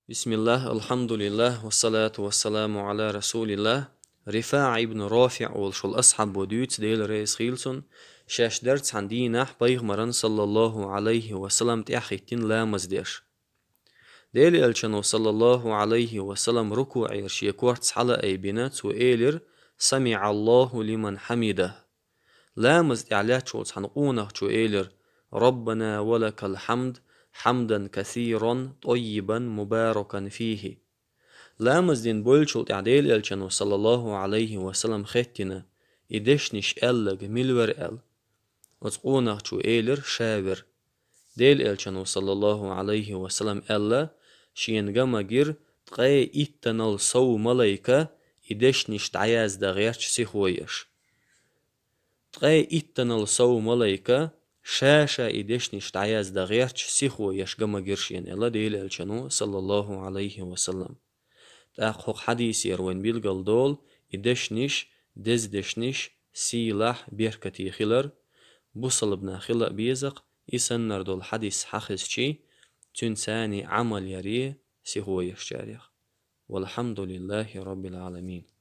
بسم الله الحمد لله والصلاة والسلام على رسول الله. رفاع ابن رافع والشل أصحاب وديوت ديل رئيس خيلسون شاش درس عن دينح بيغمران صلى الله عليه وسلم تأخيتين لا مزديش ديل ألشنو صلى الله عليه وسلم ركوع يرشي كورتس على أي بنات وإيلر سمع الله لمن حمده لا مزد عليات شولز حنقونه شو إيلر ربنا ولك الحمد حمدا كثيرا طيبا مباركا فيه لا مزدين بولشل تعديل الجنو صلى الله عليه وسلم ختنا إدشنش ألق ملور وتقونه شو إيلر شاور ديل الجنو صلى الله عليه وسلم ألا شين جما جير تقاي إتنال صو ملايكة إدشنش تعياز دا غيرش سيخويش تقاي إتنال صو ملايكة شاشة إدشنش تعياز دا غيرش سيخويش جما جيرشين ألا ديل الجنو صلى الله عليه وسلم تأخذ حديث يروين بيلقل دول إدشنش دزدشنش سيلاح بيركتي خلر بوصل بنا خلق بيزق إسنر دول حديث حخص شي تنساني عمل يريه سيهو يشجاريخ والحمد لله رب العالمين.